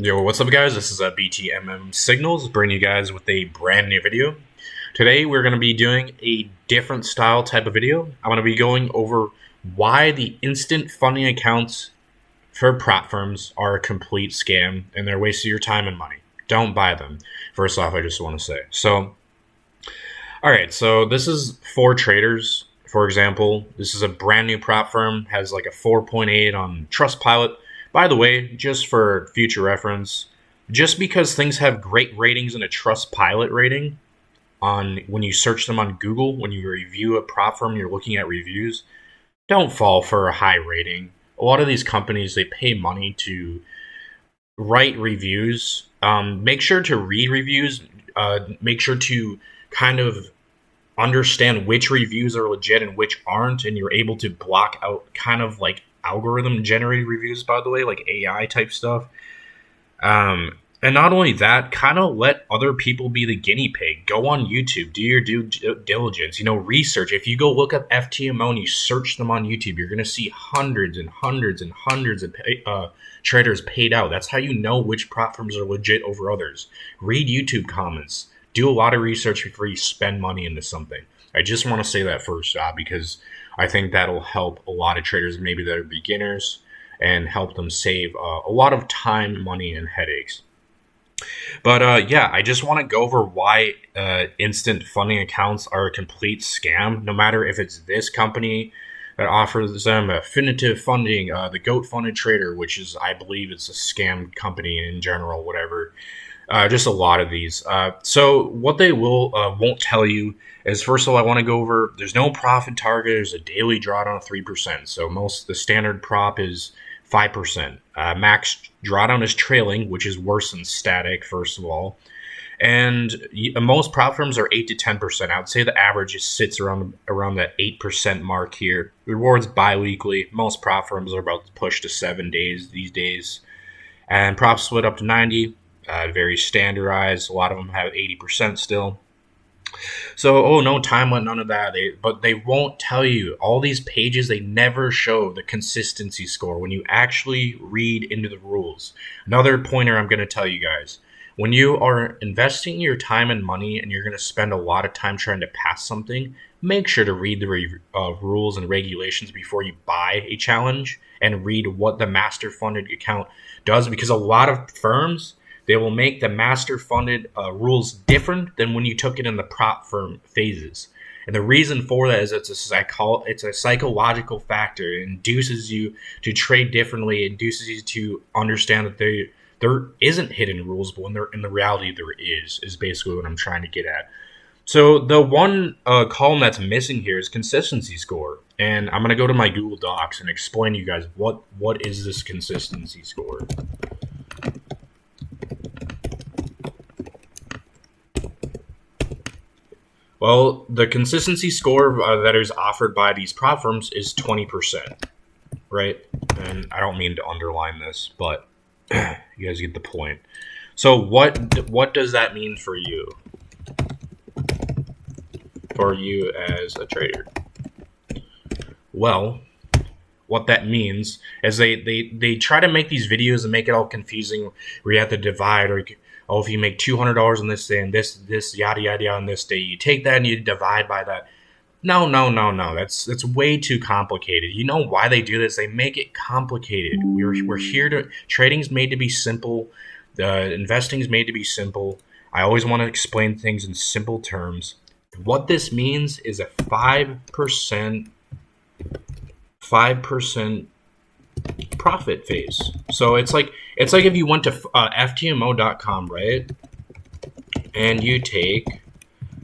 Yo, what's up, guys? This is BTMM Signals bringing you guys with a brand new video. Today, we're going to be doing a different style type of video. I'm going to be going over why the instant funding accounts for prop firms are a complete scam and they're wasting your time and money. Don't buy them. First off, I just want to say. All right, so this is for traders. For example, this is a brand new prop firm, has like a 4.8 on Trustpilot. By the way, just for future reference, just because things have great ratings in a Trustpilot rating on when you search them on Google, when you review a prop firm, you're looking at reviews, don't fall for a high rating. A lot of these companies, they pay money to write reviews. Make sure to read reviews. Make sure to kind of understand which reviews are legit and which aren't, and you're able to block out kind of like algorithm generated reviews, by the way, like AI type stuff. And not only that, kind of let other people be the guinea pig. Go on YouTube, do your due diligence, research. If you go look up FTMO and you search them on YouTube, you're going to see hundreds and hundreds and hundreds of traders paid out. That's how you know which prop firms are legit over others. Read YouTube comments. Do a lot of research before you spend money into something. I just want to say that first, because I think that'll help a lot of traders, maybe that are beginners, and help them save a lot of time, money, and headaches. But I just want to go over why instant funding accounts are a complete scam, no matter if it's this company that offers them Affinitive Funding, the Goat Funded Trader, which is, I believe it's a scam company in general, whatever. Just a lot of these. So what they won't tell you is, first of all, I want to go over, there's no profit target. There's a daily drawdown of 3%. So the standard prop is 5%. Max drawdown is trailing, which is worse than static, first of all. And most prop firms are 8 to 10%. I would say the average sits around that 8% mark here. Rewards biweekly. Most prop firms are about to push to 7 days these days. And prop split up to 90. Very standardized. A lot of them have 80% still. So, no time limit, none of that. But they won't tell you. All these pages, they never show the consistency score when you actually read into the rules. Another pointer I'm going to tell you guys. When you are investing your time and money and you're going to spend a lot of time trying to pass something, make sure to read the rules and regulations before you buy a challenge and read what the master funded account does, because a lot of firms, they will make the master funded rules different than when you took it in the prop firm phases. And the reason for that is it's a psychological factor. It induces you to trade differently. It induces you to understand that there isn't hidden rules, but when in the reality there is basically what I'm trying to get at. So the one column that's missing here is consistency score. And I'm going to go to my Google Docs and explain to you guys what is this consistency score. Well, the consistency score that is offered by these prop firms is 20%, right? And I don't mean to underline this, but you guys get the point. So what does that mean for you? For you as a trader? Well, what that means is they try to make these videos and make it all confusing where you have to divide, or if you make $200 on this day and this yada yada yada on this day, you take that and you divide by that. No. That's way too complicated. You know why they do this? They make it complicated. We're here to, trading's made to be simple. The investing's made to be simple. I always want to explain things in simple terms. What this means is a 5% profit phase. So it's like if you went to ftmo.com, right? And you take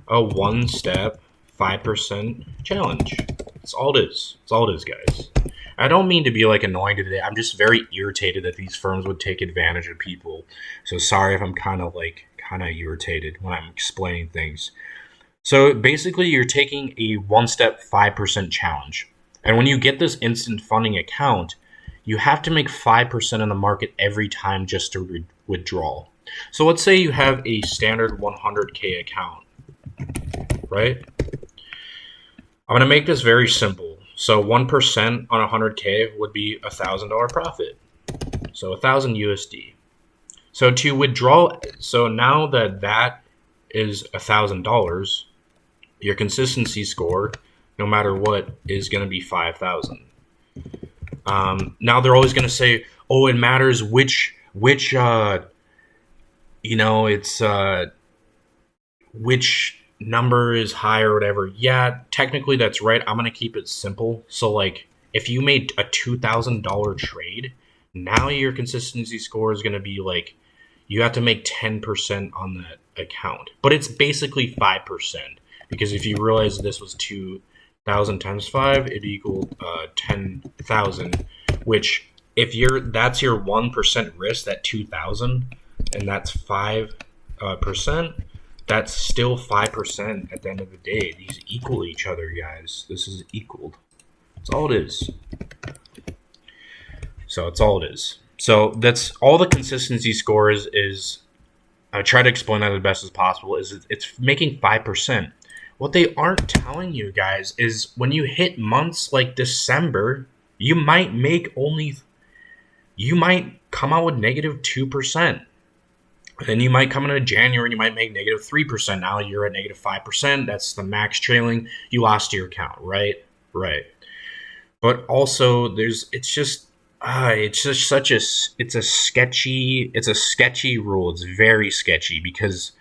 a one-step 5% challenge. That's all it is. That's all it is, guys. I don't mean to be like annoying today. I'm just very irritated that these firms would take advantage of people. So sorry if I'm kind of irritated when I'm explaining things. So basically, you're taking a one-step 5% challenge. And when you get this instant funding account, you have to make 5% in the market every time just to withdraw. So let's say you have a standard 100K account, right? I'm going to make this very simple. So 1% on 100K would be $1,000 profit. So 1,000 USD. So to withdraw, so now that is $1,000, your consistency score, no matter what, is going to be 5,000. Now they're always going to say, "Oh, it matters which it's which number is high or whatever." Yeah, technically that's right. I'm going to keep it simple. So like if you made a $2,000 trade, now your consistency score is going to be like you have to make 10% on that account. But it's basically 5% because if you realize this was 2,000 times 5, it equaled 10,000, which if that's your 1% risk, that 2,000, and that's 5%, that's still 5% at the end of the day. These equal each other, guys. This is equaled. That's all it is. So that's all it is. So that's all the consistency scores is. I try to explain that as best as possible. Is it's making 5%. What they aren't telling you guys is when you hit months like December, you might come out with negative 2%. Then you might come into January and you might make negative 3%. Now you're at negative 5%. That's the max trailing. You lost your account, right? Right. But also it's a sketchy rule. It's very sketchy because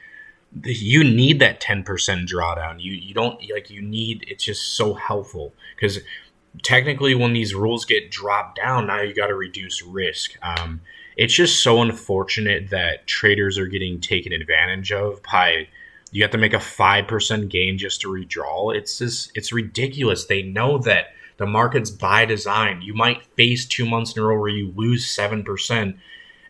you need that 10% drawdown. You don't it's just so helpful because technically when these rules get dropped down, now you got to reduce risk. It's just so unfortunate that traders are getting taken advantage of by you have to make a 5% gain just to redraw. It's ridiculous. They know that the market's by design. You might face 2 months in a row where you lose 7%,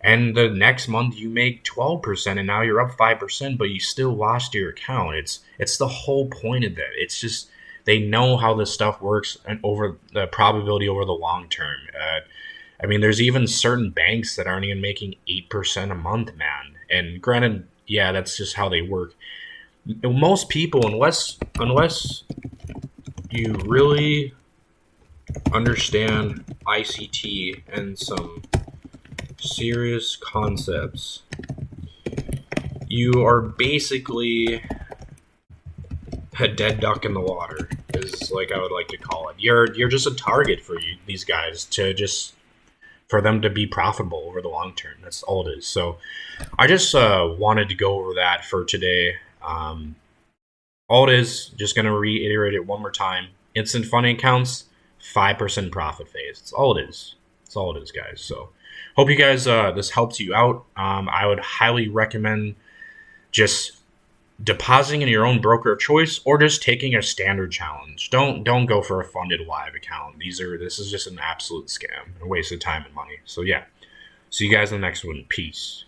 and the next month you make 12%, and now you're up 5%, but you still lost your account. It's the whole point of that. It's just they know how this stuff works and over the probability over the long term. There's even certain banks that aren't even making 8% a month, man. And granted, yeah, that's just how they work. Most people, unless you really understand ICT and some serious concepts, you are basically a dead duck in the water, is like I would like to call it. You're just a target for these guys for them to be profitable over the long term. That's all it is. So I just wanted to go over that for today. All it is, just going to reiterate it one more time. Instant funding accounts, 5% profit phase. That's all it is. That's all it is, guys. So hope you guys, this helps you out. I would highly recommend just depositing in your own broker of choice or just taking a standard challenge. Don't go for a funded live account. This is just an absolute scam, a waste of time and money. So yeah, see you guys in the next one. Peace.